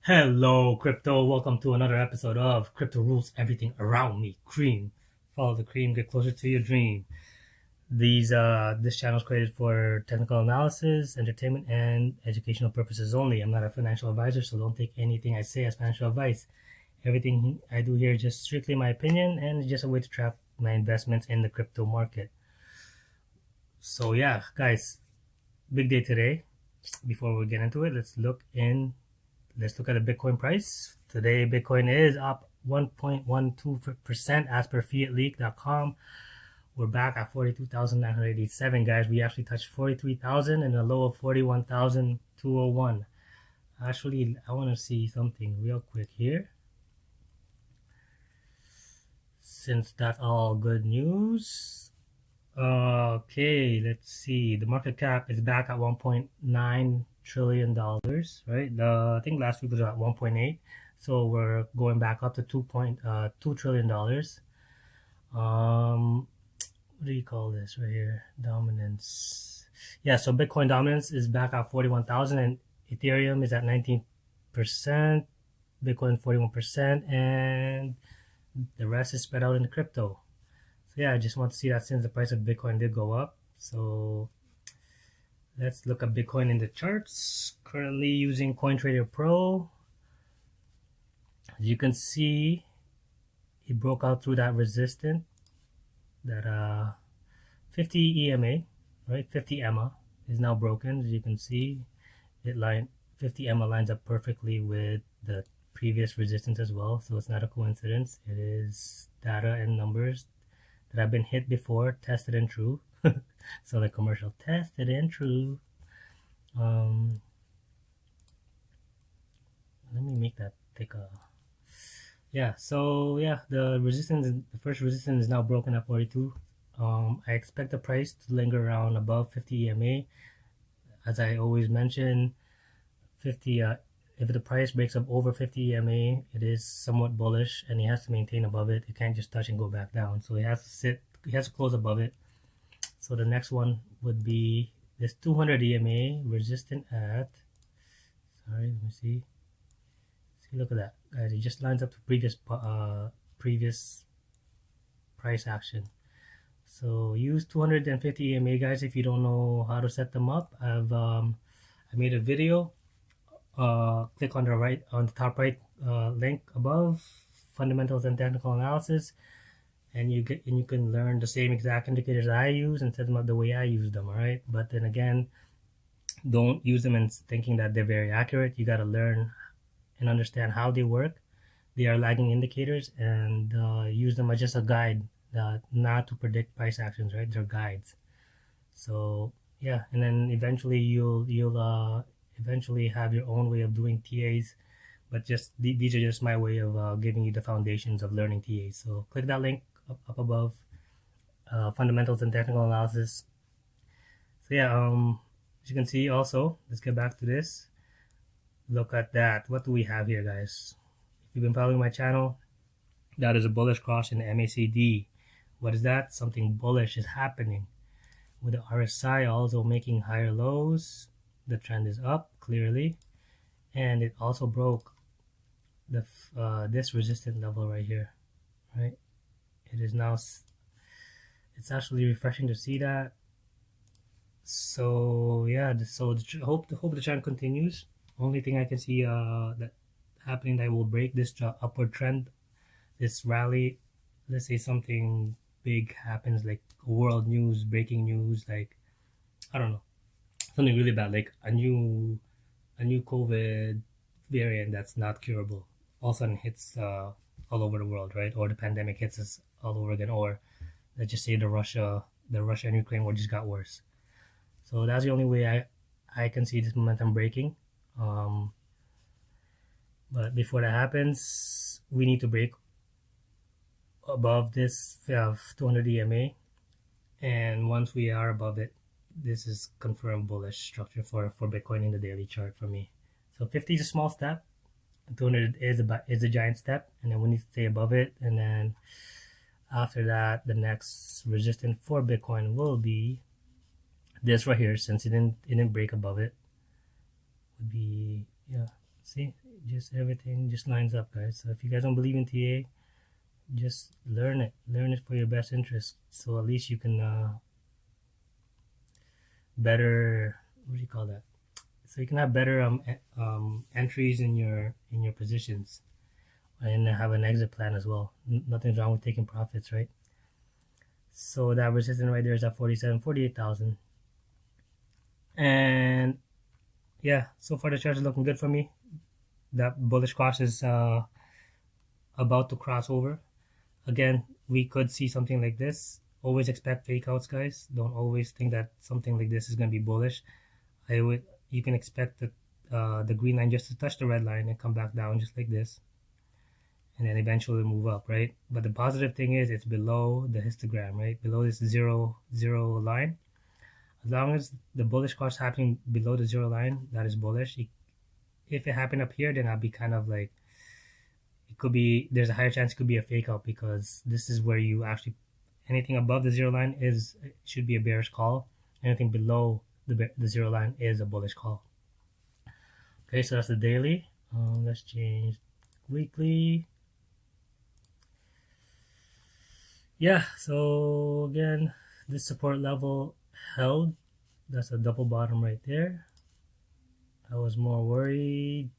Hello, crypto. Welcome to another episode of Crypto Rules Everything Around Me. Cream. Follow the cream, get closer to your dream. This channel is created for technical analysis, entertainment, and educational purposes only. I'm not a financial advisor, so don't take anything I say as financial advice. Everything I do here is just strictly my opinion and it's just a way to track my investments in the crypto market. So yeah, guys, big day today. Before we get into it, let's look at the Bitcoin price. Today, Bitcoin is up 1.12% as per fiatleak.com. We're back at 42,987, guys. We actually touched 43,000 and a low of 41,201. Actually, I want to see something real quick here. Since that's all good news. Okay, let's see. The market cap is back at $1.9 trillion, right? I think last week was at 1.8, so we're going back up to $2 trillion. What do you call this right here? Dominance. Yeah, so Bitcoin dominance is back at 41,000, and Ethereum is at 19%, Bitcoin 41%, and the rest is spread out in the crypto. So yeah, I just want to see that since the price of Bitcoin did go up. So let's look at Bitcoin in the charts. Currently using CoinTrader Pro. As you can see, it broke out through that resistance, that 50 EMA, right? 50 EMA is now broken. As you can see, 50 EMA lines up perfectly with the previous resistance as well. So it's not a coincidence. It is data and numbers that have been hit before, tested and true. So the commercial, tested and true. Let me make that thicker. Yeah, so yeah, the first resistance is now broken at 42. I expect the price to linger around above 50 EMA. As I always mention, 50 if the price breaks up over 50 EMA, it is somewhat bullish, and he has to maintain above it. It can't just touch and go back down. So he has to close above it. So the next one would be this 200 EMA resistant at, sorry, let me see. See, look at that, guys. It just lines up to previous price action. So use 250 EMA, guys. If you don't know how to set them up, I made a video. Click on the top right link above, fundamentals and technical analysis, and you can learn the same exact indicators I use and set them up the way I use them. All right, but then again, don't use them and thinking that they're very accurate. You got to learn and understand how they work. They are lagging indicators, and use them as just a guide, not to predict price actions, right? They're guides. So yeah, and then eventually you'll eventually have your own way of doing TAs, but just these are just my way of giving you the foundations of learning TAs. So click that link up above, fundamentals and technical analysis. So yeah, as you can see, also, let's get back to this. Look at that. What do we have here, guys? If you've been following my channel, that is a bullish cross in the MACD. What is that? Something bullish is happening. With the RSI also making higher lows, the trend is up clearly, and it also broke the this resistance level right here, right? It is now, it's actually refreshing to see that. So yeah, hope the trend continues. Only thing I can see that happening that will break this upward trend, this rally. Let's say something big happens, like world news, breaking news, like I don't know, something really bad, like a new COVID variant that's not curable all of a sudden hits all over the world, right? Or the pandemic hits us all over again, or let's just say the Russia and Ukraine war just got worse. So that's the only way I can see this momentum breaking. But before that happens, we need to break above this 200 EMA, and once we are above it, this is confirmed bullish structure for Bitcoin in the daily chart for me. So 50 is a small step, 200 is a giant step, and then we need to stay above it. And then after that, the next resistance for Bitcoin will be this right here, since it didn't break above it. Would be, yeah, see, Just everything just lines up, guys. So if you guys don't believe in TA, just learn it for your best interest, so at least you can better, what do you call that, so you can have better entries in your positions and have an exit plan as well. Nothing's wrong with taking profits, right? So that resistance right there is at 48,000. And yeah, so far the chart is looking good for me. That bullish cross is about to cross over. Again, we could see something like this. Always expect fake outs, guys. Don't always think that something like this is going to be bullish. You can expect the green line just to touch the red line and come back down just like this, and then eventually move up, right? But the positive thing is it's below the histogram, right? Below this zero line. As long as the bullish cross happening below the zero line, that is bullish. If it happened up here, then I'd be kind of like, it could be, there's a higher chance it could be a fake out, because this is where you actually, anything above the zero line should be a bearish call. Anything below the zero line is a bullish call. Okay, so that's the daily. Let's change weekly. Yeah, so again, this support level held. That's a double bottom right there. I was more worried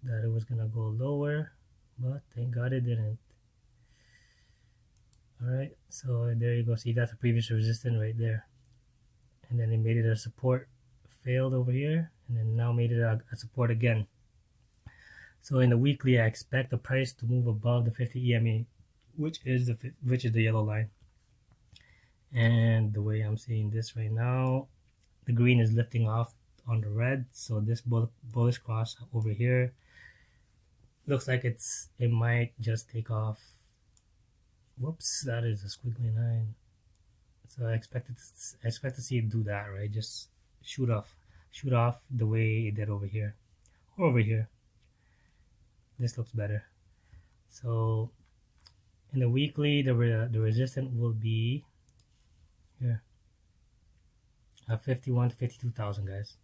that it was gonna go lower, but thank God it didn't. Alright, so there you go. See, that's a previous resistance right there, and then it made it a support, failed over here, and then now made it a support again. So in the weekly, I expect the price to move above the 50 EMA, which is the yellow line. And the way I'm seeing this right now, the green is lifting off on the red, so this bullish cross over here looks like it might just take off. Whoops, that is a squiggly line. So I expect to see it do that, right? Just shoot off the way it did over here, or over here. This looks better. So in the weekly, the resistance will be here at 51 to 52,000, guys,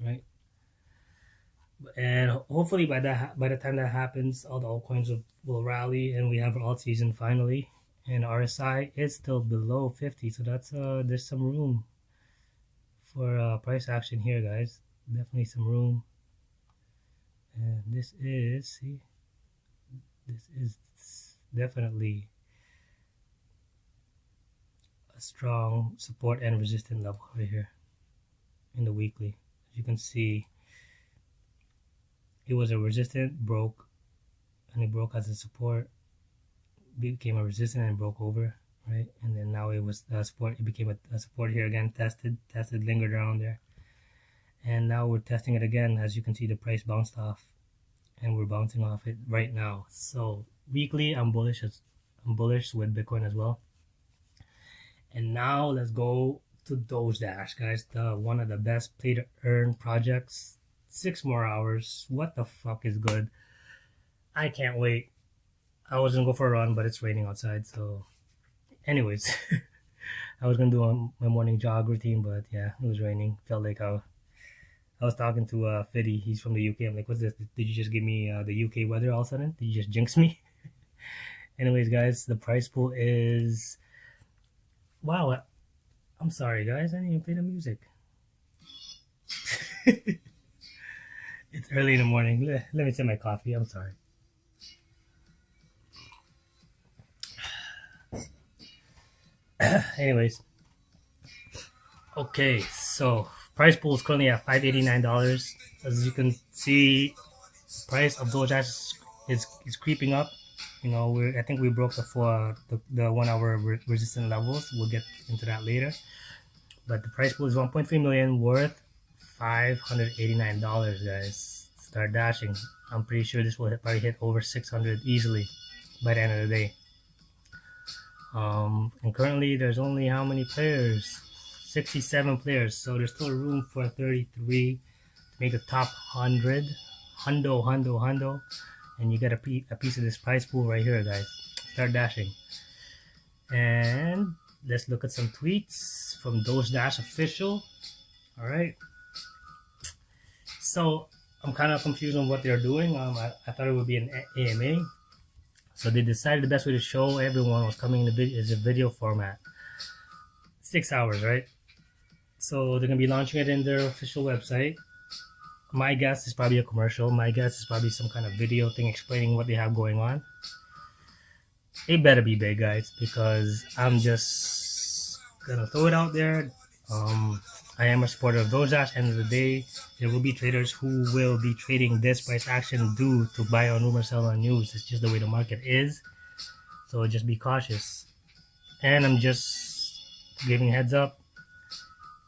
right? And hopefully by the time that happens, all the altcoins will rally, and we have an alt season finally. And RSI is still below 50, so that's there's some room for price action here, guys. Definitely some room. And this is definitely a strong support and resistance level right here in the weekly. As you can see, it was a resistance, broke, and it broke as a support, became a resistance and broke over, right? And then now it was a support, it became a support here again, tested, lingered around there, and now we're testing it again. As you can see, the price bounced off, and we're bouncing off it right now. So weekly, I'm bullish with Bitcoin as well. And now let's go to DOGEDASH, guys. One of the best play to earn projects. 6 more hours. What the fuck is good? I can't wait. I was gonna go for a run, but it's raining outside. So anyways, I was gonna do my morning jog routine, but yeah, it was raining. Felt like I was talking to Fiddy. He's from the UK. I'm like, what's this? Did you just give me the UK weather all of a sudden? Did you just jinx me? Anyways, guys, the price pool is, wow, I'm sorry, guys. I didn't even play the music. It's early in the morning. Let me sip my coffee. I'm sorry. Anyways, okay, so price pool is currently at $589. As you can see, price of DOGEDASH is creeping up. You know, I think we broke the 1 hour resistance levels. We'll get into that later. But the price pool is 1.3 million, worth $589, guys. Start dashing. I'm pretty sure this will probably hit over 600 easily by the end of the day. And currently there's only how many players? 67 players. So there's still room for 33 to make the top 100. Hundo. And you get a piece of this price pool right here, guys. Start dashing. And let's look at some tweets from DOGEDASH official. All right. So I'm kind of confused on what they're doing. I thought it would be an AMA, so they decided the best way to show everyone was coming in the video is a video format. 6 hours, right? So they're gonna be launching it in their official website. My guess is probably a commercial. My guess is probably some kind of video thing explaining what they have going on. It better be big, guys, because I'm just gonna throw it out there. I am a supporter of Dogedash. End of the day, there will be traders who will be trading this price action due to buy on rumor, sell on news. It's just the way the market is. So just be cautious. And I'm just giving heads up.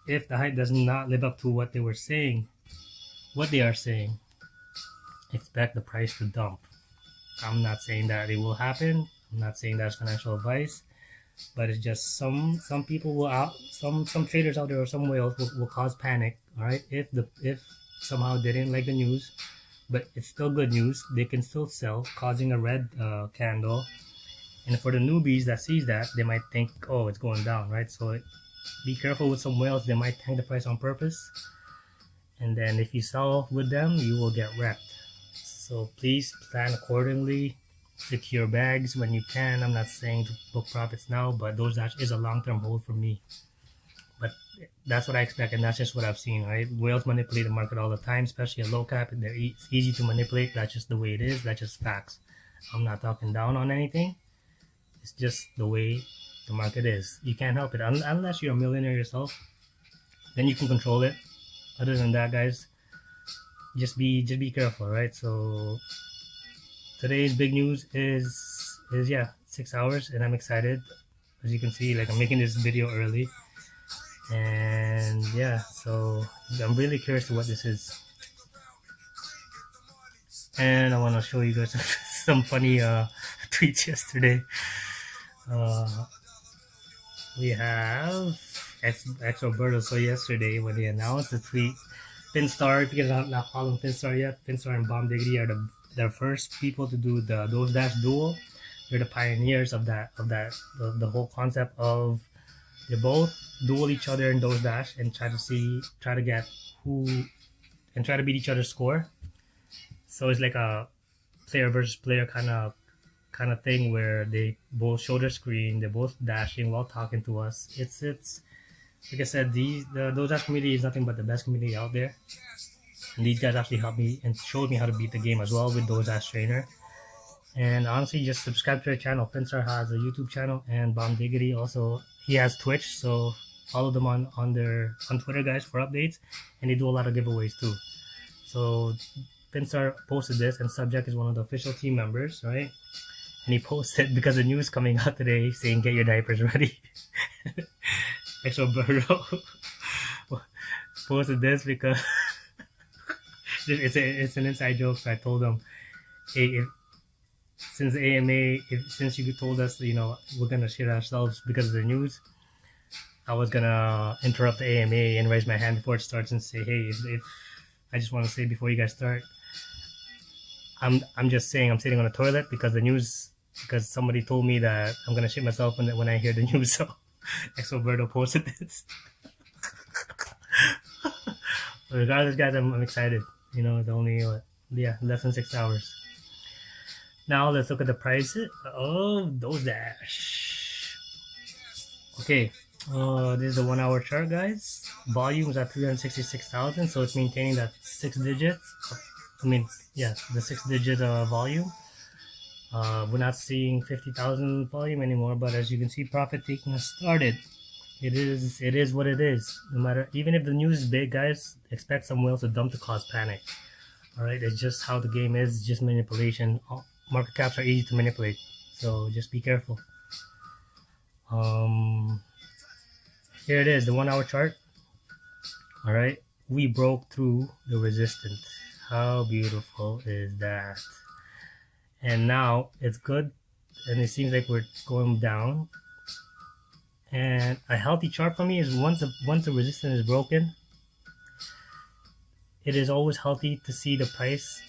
If the hype does not live up to what they were saying, what they are saying, expect the price to dump. I'm not saying that it will happen. I'm not saying that's financial advice, but it's just some people will some traders out there or some whales will cause panic. All right, if somehow they didn't like the news, but it's still good news, they can still sell, causing a red candle. And for the newbies that sees that, they might think, oh, it's going down, right? So be careful with some whales. They might tank the price on purpose. And then if you sell with them, you will get wrecked. So please plan accordingly. Secure bags when you can. I'm not saying to book profits now, but Dogedash is a long-term hold for me. But that's what I expect, and that's just what I've seen, right? Whales manipulate the market all the time, especially at low cap. It's easy to manipulate. That's just the way it is. That's just facts. I'm not talking down on anything. It's just the way the market is. You can't help it. Unless you're a millionaire yourself, then you can control it. Other than that, guys, just be careful, right? So today's big news is 6 hours, and I'm excited. As you can see, like, I'm making this video early, and yeah, so I'm really curious to what this is. And I want to show you guys some funny tweets yesterday. We have XOBERTO. So yesterday, when they announced the tweet, FINSTAR, if you guys are not following FINSTAR yet, FINSTAR and BOMBDIGITY are the first people to do the Dogedash duel. They're the pioneers of the whole concept of they both duel each other in Dogedash and try to get who and try to beat each other's score. So it's like a player versus player kind of thing where they both show their screen, they're both dashing while talking to us. It's like I said, the Dogedash community is nothing but the best community out there. And these guys actually helped me and showed me how to beat the game as well with Dogedash Trainer. And honestly, just subscribe to their channel. FINSTAR has a YouTube channel, and BOMBDIGITY also, he has Twitch, so follow them on Twitter, guys, for updates. And they do a lot of giveaways too. So FINSTAR posted this, and Subject is one of the official team members, right? And he posted, because the news coming out today saying get your diapers ready. XOBERTO posted this because it's an inside joke. So I told him, hey, since the AMA, since you told us, we're gonna shit ourselves because of the news, I was gonna interrupt the AMA and raise my hand before it starts and say, hey, if I just want to say before you guys start, I'm just saying I'm sitting on the toilet because because somebody told me that I'm gonna shit myself when I hear the news. So XOBERTO posted this. Regardless, guys, I'm excited. The only less than 6 hours. Now let's look at the price of Dogedash. Okay, this is the 1 hour chart, guys. Volume is at 366,000, so it's maintaining that 6 digits. The 6 digit volume. We're not seeing 50,000 volume anymore, but as you can see, profit taking has started. It is what it is. No matter, even if the news is big, guys, expect some whales to dump to cause panic. All right, it's just how the game is. It's just manipulation. Market caps are easy to manipulate, so just be careful. Here it is, the 1 hour chart. All right, we broke through the resistance. How beautiful is that? And now it's good, and it seems like we're going down. And a healthy chart for me is once the resistance is broken, it is always healthy to see the price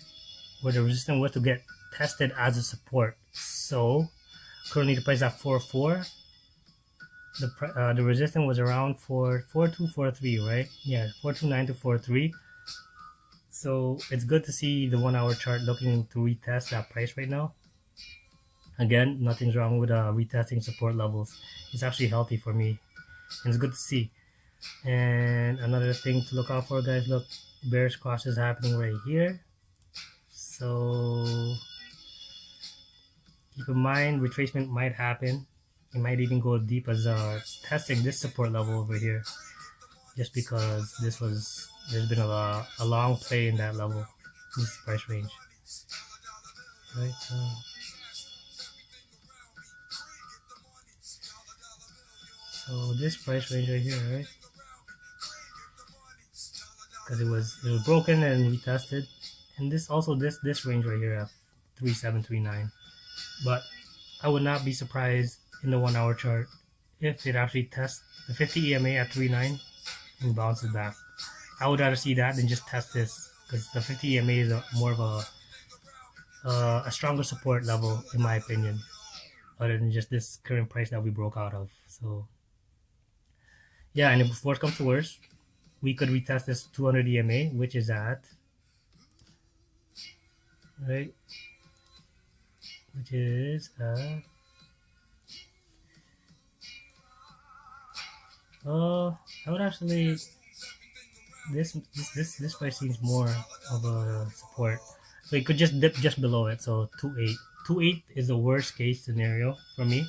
where the resistance was to get tested as a support. So currently the price is at 4.4. The resistance was around 4.243, right? Yeah, 4.29 to 4.3. So it's good to see the 1 hour chart looking to retest that price right now. Again, nothing's wrong with retesting support levels. It's actually healthy for me, and it's good to see. And another thing to look out for, guys, look, bearish cross is happening right here. So keep in mind, retracement might happen. It might even go deep as testing this support level over here, just because there's been a long play in that level, this price range, right? So this price range right here, right? Because it was broken and retested, and this range right here at 3739. But I would not be surprised in the 1 hour chart if it actually tests the 50 EMA at 39 and bounces back. I would rather see that than just test this, because the 50 EMA is more of a stronger support level in my opinion, other than just this current price that we broke out of. So yeah, and if worse comes to worse, we could retest this 200 EMA, which is at, right, which is I would actually, this price seems more of a support, so it could just dip just below it. So 2.8 is the worst case scenario for me,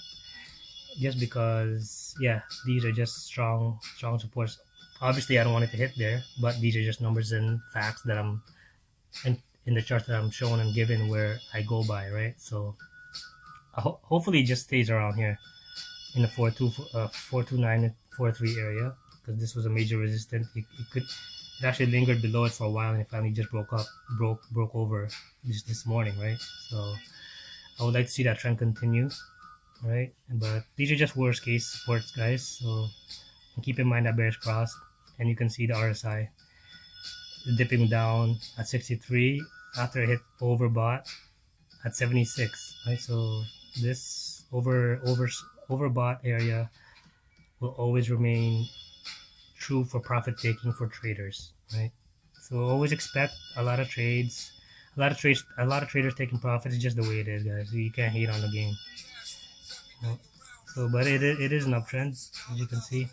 just because, yeah, these are just strong supports. Obviously I don't want it to hit there, but these are just numbers and facts that I'm in the charts that I'm showing and given where I go by, right? So hopefully it just stays around here in the 429 and 43 area, because this was a major resistance. It actually lingered below it for a while, and it finally just broke over just this morning, right? So I would like to see that trend continue, right? But these are just worst case supports, guys. So keep in mind that bearish cross, and you can see the RSI dipping down at 63 after it hit overbought at 76, right? So this overbought area will always remain true for profit taking for traders, right? So always expect a lot of traders taking profits. It's just the way it is, guys. You can't hate on the game, you know? So but it is an uptrend, as you can see.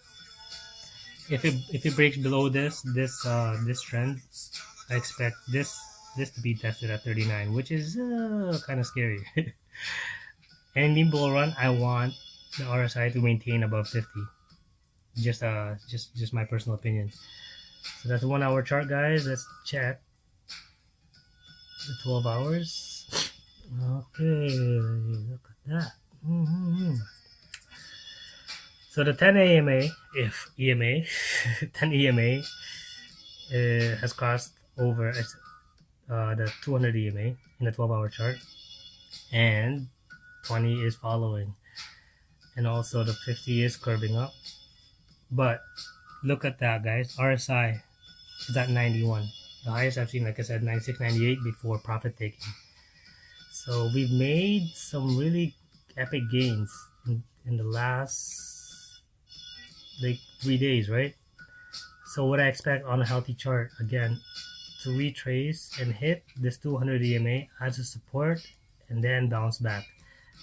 If it breaks below this trend, I expect this to be tested at 39, which is kind of scary. Any bull run, I want the RSI to maintain above 50. Just my personal opinion. So that's the 1 hour chart, guys. Let's check the 12 hours. Okay, look at that. So the 10 EMA, 10 EMA has crossed over the 200 EMA in the 12 hour chart, and 20 is following, and also the 50 is curving up. But look at that, guys. RSI is at 91. The highest I've seen, like I said, 96, 98 before profit taking. So we've made some really epic gains in the last like 3 days, right? So what I expect on a healthy chart, again, to retrace and hit this 200 EMA as a support and then bounce back.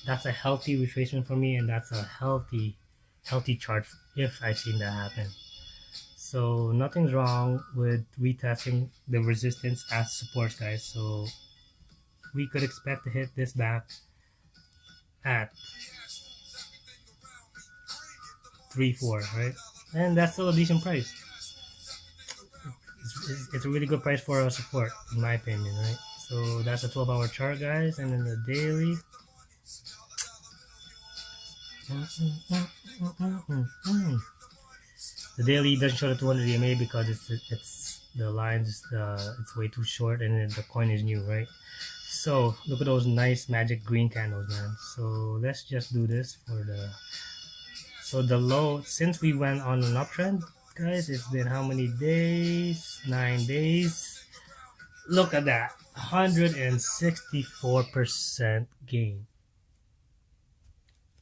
That's a healthy retracement for me, and that's a healthy chart if I've seen that happen. So nothing's wrong with retesting the resistance as supports, guys. So we could expect to hit this back at 3.4, right? And that's still a decent price. It's a really good price for a support, in my opinion, right? So that's a 12 hour chart, guys. And then the daily, the daily doesn't show the 200 EMA because it's the lines, it's way too short, and the coin is new, right? So look at those nice magic green candles, man. So let's just do this for the low. Since we went on an uptrend, guys, it's been how many days? 9 days. Look at that, 164% gain.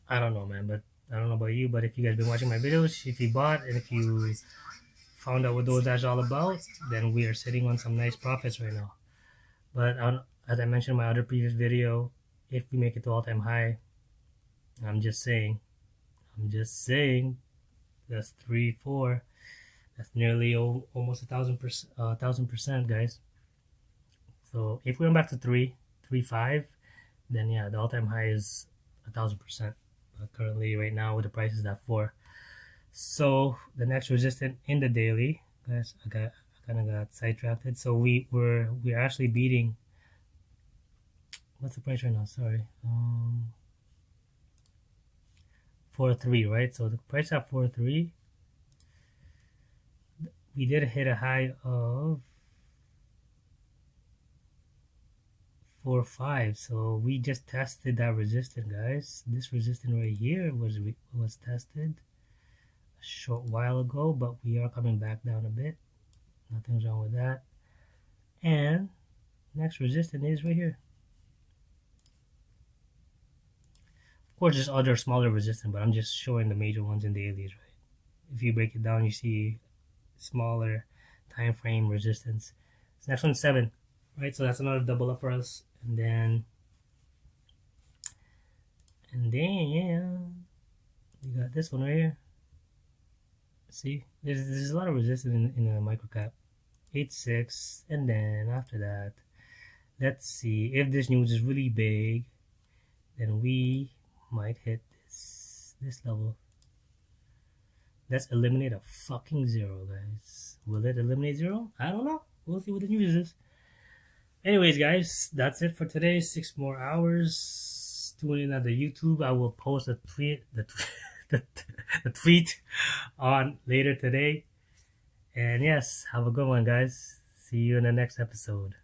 I don't know, man, but I don't know about you, but if you guys been watching my videos, if you bought and if you found out what DogeDash is all about, then we are sitting on some nice profits right now. But as I mentioned in my other previous video, if we make it to all-time high, I'm just saying, that's 3-4. That's nearly almost 1,000%, guys. So if we went back to 3.5, then yeah, the all-time high is 1,000%. But currently, right now, with the prices at 4. So the next resistance in the daily, guys, I kind of got sidetracked. So we're actually beating. What's the price right now? Sorry, 4.3, right? So the price at 4.3. We did hit a high of 4.5, so we just tested that resistance, guys. This resistance right here was tested a short while ago, but we are coming back down a bit. Nothing's wrong with that. And next resistance is right here. Of course, there's other smaller resistance, but I'm just showing the major ones in dailies, right? If you break it down, you see smaller time frame resistance. So next one's 7, right? So that's another double up for us. And then we got this one right here. See, there's a lot of resistance in a micro cap. 8.6, and then after that, let's see if this news is really big, then we might hit this level. Let's eliminate a fucking 0, guys. Will it eliminate 0? I don't know. We'll see what the news is. Anyways, guys, that's it for today. 6 more hours. Tune in at the YouTube. I will post a tweet, the tweet on later today. And yes, have a good one, guys. See you in the next episode.